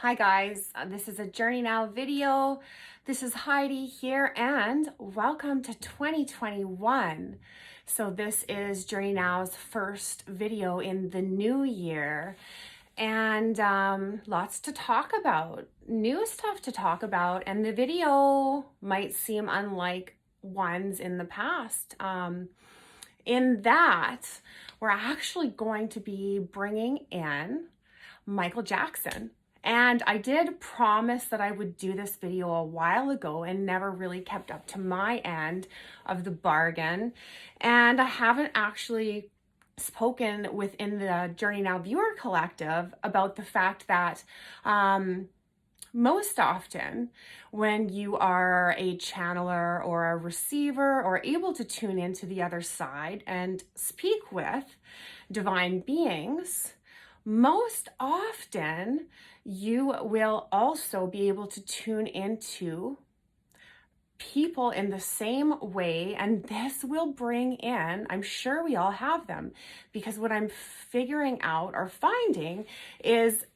Hi guys, this is a JourneyNow video. This is Heidi here and welcome to 2021. So this is JourneyNow's first video in the new year and lots to talk about, new stuff to talk about, and the video might seem unlike ones in the past. In that we're actually going to be bringing in Michael Jackson. And I did promise that I would do this video a while ago and never really kept up to my end of the bargain. And I haven't actually spoken within the JourneyNow viewer collective about the fact that most often when you are a channeler or a receiver or able to tune into the other side and speak with divine beings, most often you will also be able to tune into people in the same way, and this will bring in, I'm sure we all have them, because what I'm figuring out or finding is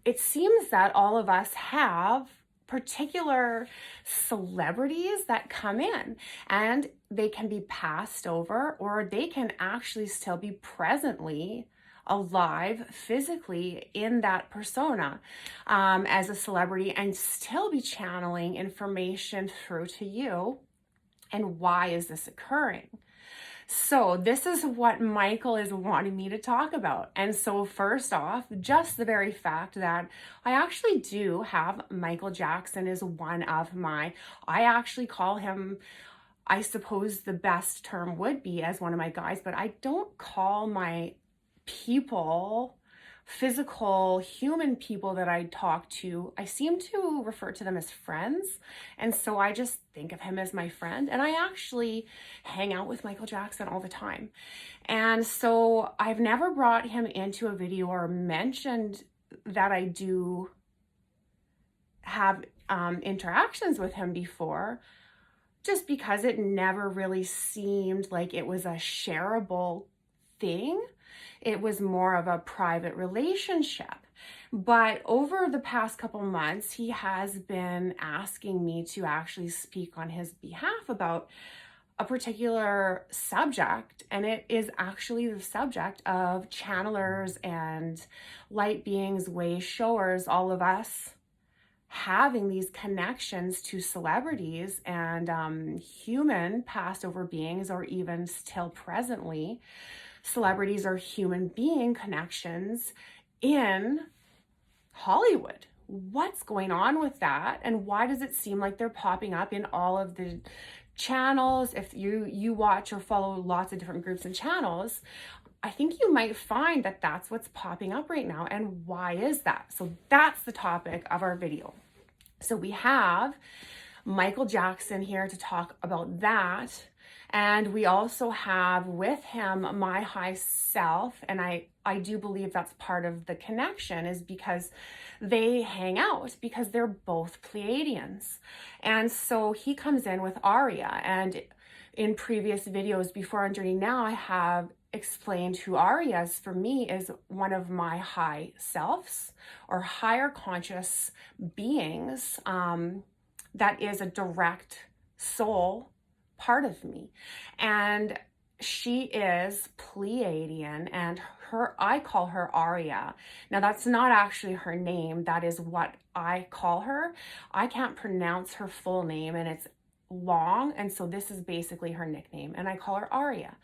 it seems that all of us have particular celebrities that come in, and they can be passed over or they can actually still be presently alive physically in that persona as a celebrity and still be channeling information through to you. And why is this occurring? So this is what Michael is wanting me to talk about. And so first off, just the very fact that I actually do have Michael Jackson is one of my, I actually call him, I suppose the best term would be as one of my guys, but I don't call my people, physical human people that I talk to, I seem to refer to them as friends. And so I just think of him as my friend. And I actually hang out with Michael Jackson all the time. And so I've never brought him into a video or mentioned that I do have interactions with him before, just because it never really seemed like it was a shareable thing. It was more of a private relationship. But over the past couple months, he has been asking me to actually speak on his behalf about a particular subject. And it is actually the subject of channelers and light beings, way showers, all of us having these connections to celebrities and human past over beings, or even still presently celebrities or human being connections in Hollywood. What's going on with that? And why does it seem like they're popping up in all of the channels? If you watch or follow lots of different groups and channels, I think you might find that that's what's popping up right now. And why is that? So that's the topic of our video. So we have Michael Jackson here to talk about that. And we also have with him my high self, and I do believe that's part of the connection, is because they hang out, because they're both Pleiadians. And so he comes in with Aria, and in previous videos before on JourneyNow, I have explained who Aria is. For me, is one of my high selves or higher conscious beings that is a direct soul part of me. And she is Pleiadian, and I call her Aria. Now that's not actually her name, that is what I call her. I can't pronounce her full name and it's long, and so this is basically her nickname, and I call her Aria.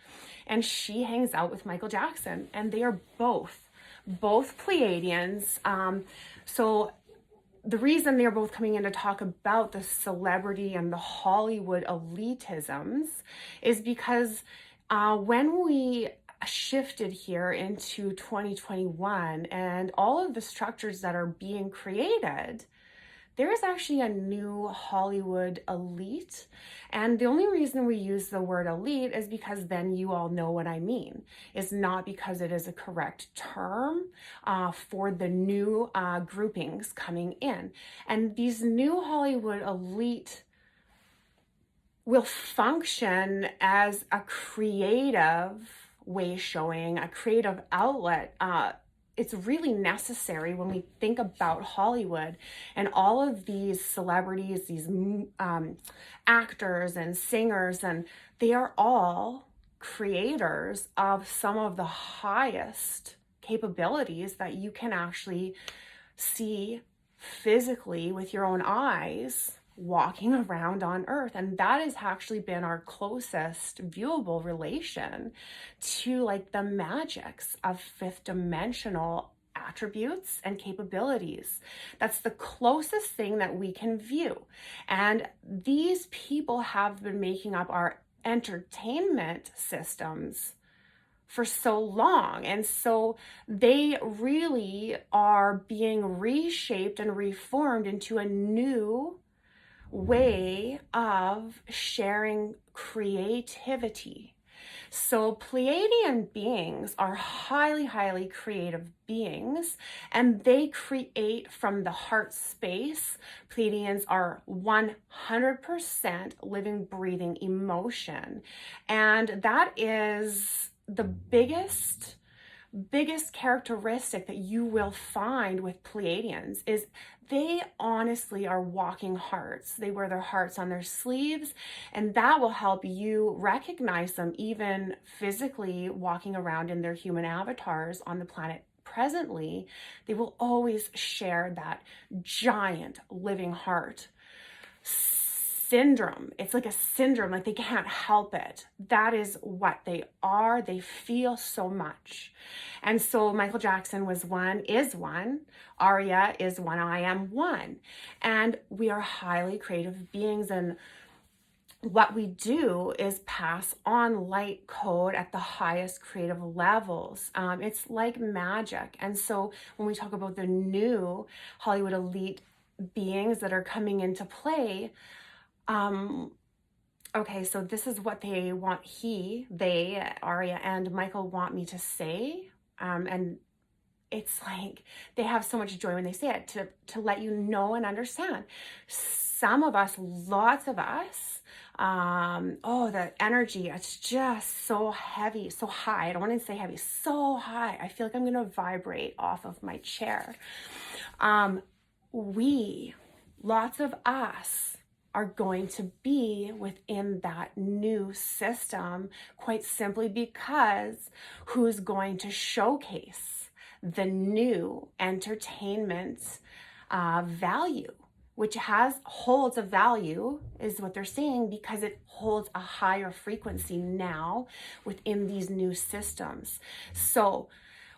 And she hangs out with Michael Jackson, and they are both Pleiadians. So the reason they're both coming in to talk about the celebrity and the Hollywood elitisms is because when we shifted here into 2021 and all of the structures that are being created, there is actually a new Hollywood elite. And the only reason we use the word elite is because then you all know what I mean. It's not because it is a correct term for the new groupings coming in. And these new Hollywood elite will function as a creative way showing, a creative outlet it's really necessary when we think about Hollywood and all of these celebrities, these actors and singers, and they are all creators of some of the highest capabilities that you can actually see physically with your own eyes walking around on Earth. And that has actually been our closest viewable relation to like the magics of fifth dimensional attributes and capabilities. That's the closest thing that we can view. And these people have been making up our entertainment systems for so long. And so they really are being reshaped and reformed into a new way of sharing creativity. So Pleiadian beings are highly, highly creative beings, and they create from the heart space. Pleiadians are 100% living, breathing emotion. And that is the biggest characteristic that you will find with Pleiadians is they honestly are walking hearts. They wear their hearts on their sleeves, and that will help you recognize them even physically walking around in their human avatars on the planet presently. They will always share that giant living heart syndrome. It's like a syndrome, like they can't help it. That is what they are. They feel so much. And so Michael Jackson was one, is one. Aria is one. I am one. And we are highly creative beings. And what we do is pass on light code at the highest creative levels. It's like magic. And so when we talk about the new Hollywood elite beings that are coming into play, okay, so this is what they want they, Aria and Michael want me to say. And it's like they have so much joy when they say it to let you know and understand. Some of us, lots of us, the energy, it's just so heavy, so high. I don't want to say heavy, so high. I feel like I'm going to vibrate off of my chair. Lots of us, are going to be within that new system, quite simply because who's going to showcase the new entertainment value, which holds a value, is what they're saying, because it holds a higher frequency now within these new systems. So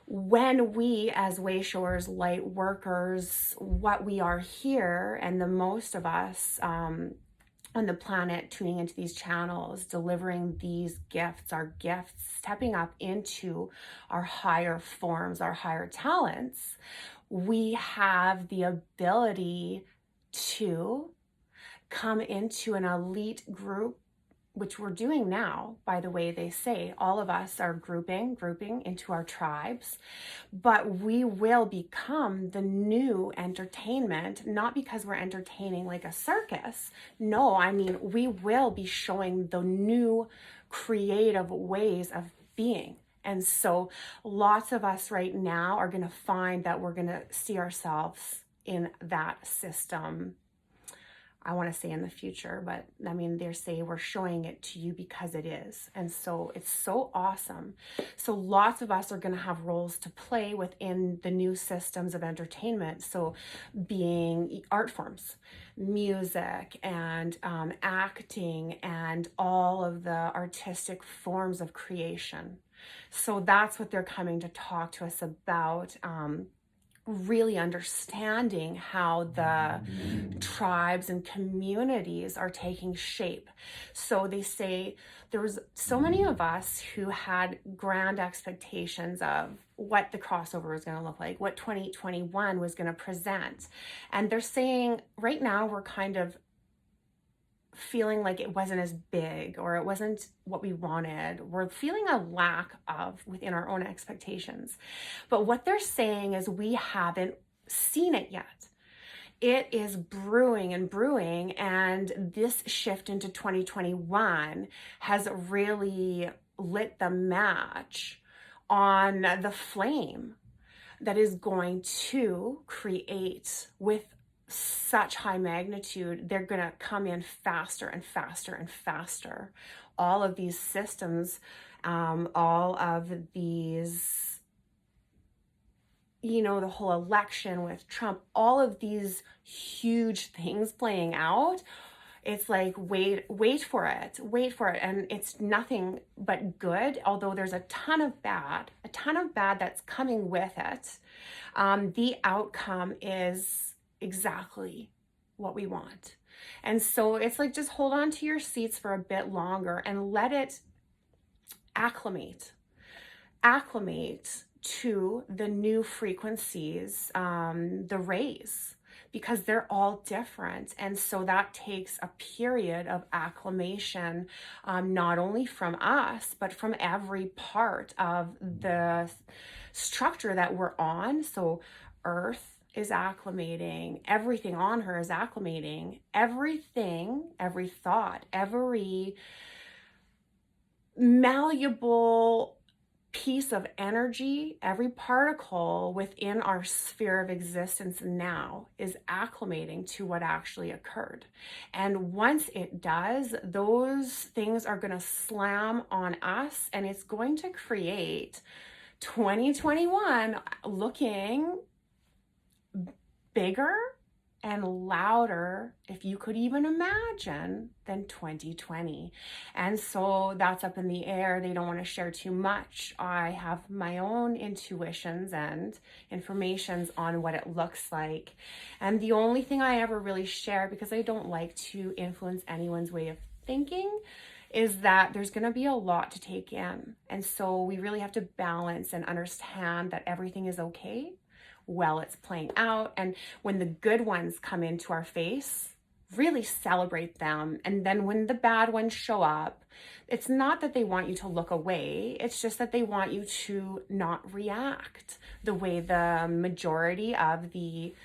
when we as wayshowers, light workers, what we are here, and the most of us on the planet tuning into these channels, delivering these gifts, our gifts, stepping up into our higher forms, our higher talents, we have the ability to come into an elite group, which we're doing now, by the way. They say all of us are grouping into our tribes, but we will become the new entertainment, not because we're entertaining like a circus. No, I mean, we will be showing the new creative ways of being. And so lots of us right now are going to find that we're going to see ourselves in that system. I want to say in the future, but I mean, they're saying we're showing it to you because it is. And so it's so awesome. So lots of us are going to have roles to play within the new systems of entertainment. So being art forms, music, and acting, and all of the artistic forms of creation. So that's what they're coming to talk to us about. Really understanding how the tribes and communities are taking shape. So they say there was so many of us who had grand expectations of what the crossover was going to look like, what 2021 was going to present. And they're saying right now we're kind of feeling like it wasn't as big, or it wasn't what we wanted. We're feeling a lack of within our own expectations. But what they're saying is we haven't seen it yet. It is brewing and brewing, and this shift into 2021 has really lit the match on the flame. that is going to create with such high magnitude. They're going to come in faster and faster and faster. All of these systems, all of these, the whole election with Trump, all of these huge things playing out. It's like, wait for it. And it's nothing but good, although there's a ton of bad that's coming with it. The outcome is exactly what we want. And so it's like, just hold on to your seats for a bit longer and let it acclimate to the new frequencies, the rays, because they're all different. And so that takes a period of acclimation, not only from us, but from every part of the structure that we're on. So Earth is acclimating, everything on her is acclimating, everything, every thought, every malleable piece of energy, every particle within our sphere of existence now is acclimating to what actually occurred. And once it does, those things are going to slam on us, and it's going to create 2021 looking bigger and louder, if you could even imagine, than 2020. And so that's up in the air. They don't want to share too much. I have my own intuitions and informations on what it looks like. And the only thing I ever really share, because I don't like to influence anyone's way of thinking, is that there's going to be a lot to take in. And so we really have to balance and understand that everything is okay while it's playing out. And when the good ones come into our face, really celebrate them. And then when the bad ones show up, it's not that they want you to look away. It's just that they want you to not react the way the majority of the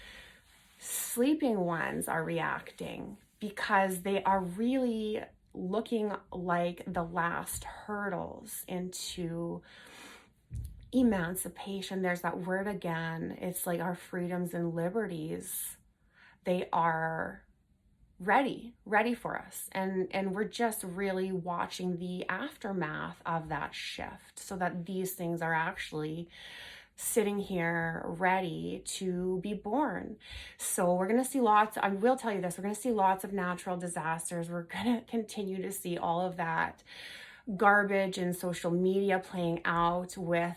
sleeping ones are reacting, because they are really looking like the last hurdles into emancipation. There's that word again. It's like our freedoms and liberties. They are ready for us. And we're just really watching the aftermath of that shift, so that these things are actually sitting here ready to be born. So we're going to see I will tell you this, we're going to see lots of natural disasters. We're going to continue to see all of that garbage in social media playing out with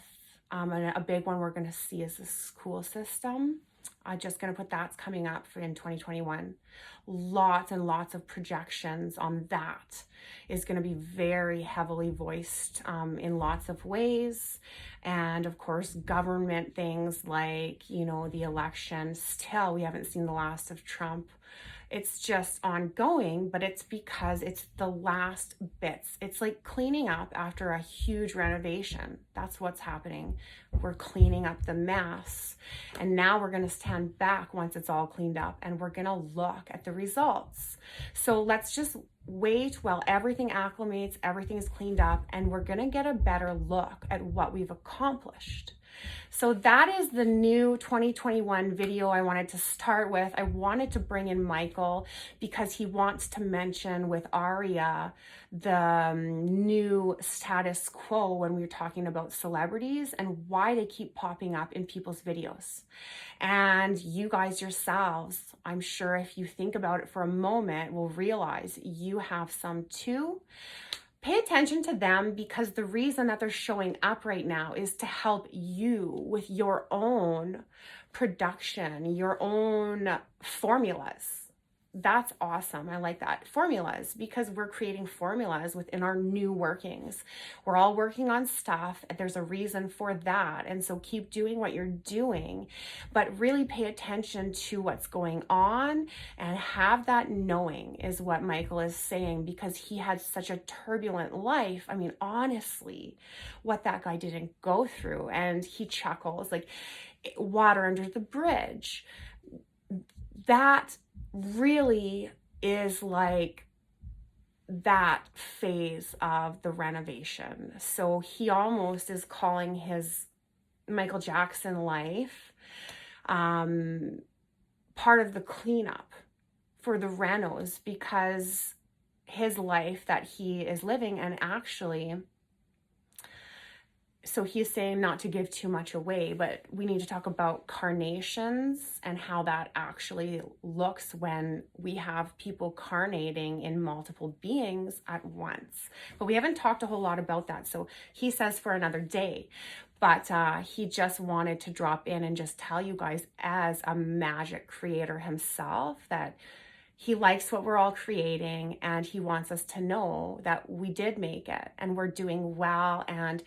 and a big one we're going to see is the school system. I'm just going to put that's coming up in 2021. Lots and lots of projections on that is going to be very heavily voiced in lots of ways. And of course, government things like, the election. Still, we haven't seen the last of Trump. It's just ongoing, but it's because it's the last bits. It's like cleaning up after a huge renovation. That's what's happening. We're cleaning up the mess. And now we're going to stand back once it's all cleaned up, and we're going to look at the results. So let's just wait while everything acclimates, everything is cleaned up, and we're going to get a better look at what we've accomplished. So that is the new 2021 video I wanted to start with. I wanted to bring in Michael because he wants to mention with Aria the new status quo when we were talking about celebrities and why they keep popping up in people's videos. And you guys yourselves, I'm sure if you think about it for a moment, will realize you have some too. Pay attention to them, because the reason that they're showing up right now is to help you with your own production, your own formulas. That's awesome. I like that. Formulas, because we're creating formulas within our new workings. We're all working on stuff. There's a reason for that. And so keep doing what you're doing, but really pay attention to what's going on and have that knowing, is what Michael is saying, because he had such a turbulent life. I mean, honestly, what that guy didn't go through. And he chuckles like water under the bridge. That really is like that phase of the renovation. So he almost is calling his Michael Jackson life, part of the cleanup for the renos, because his life that he is living, and actually, so he's saying not to give too much away, but we need to talk about carnations and how that actually looks when we have people carnating in multiple beings at once. But we haven't talked a whole lot about that, so he says for another day. But he just wanted to drop in and just tell you guys, as a magic creator himself, that he likes what we're all creating, and he wants us to know that we did make it and we're doing well, and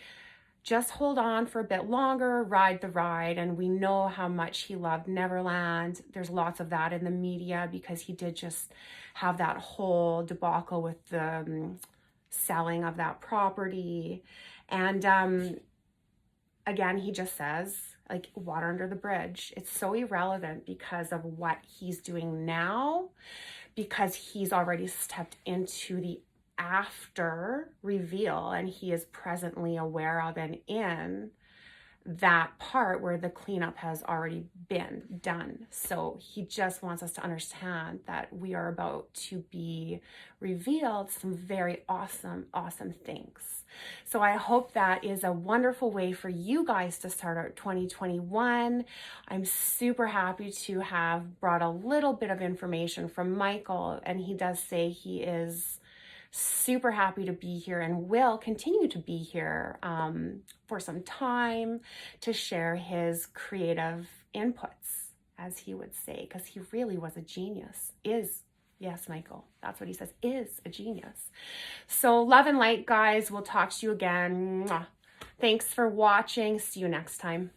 just hold on for a bit longer, ride the ride. And we know how much he loved Neverland. There's lots of that in the media because he did just have that whole debacle with the selling of that property. And again, he just says, like, water under the bridge. It's so irrelevant because of what he's doing now, because he's already stepped into the after reveal, and he is presently aware of and in that part where the cleanup has already been done. So he just wants us to understand that we are about to be revealed some very awesome things. So I hope that is a wonderful way for you guys to start out 2021. I'm super happy to have brought a little bit of information from Michael, and he does say he is super happy to be here and will continue to be here for some time to share his creative inputs, as he would say, because he really was a genius. Yes, Michael, that's what he says, is a genius. So love and light, guys. We'll talk to you again. Mwah. Thanks for watching. See you next time.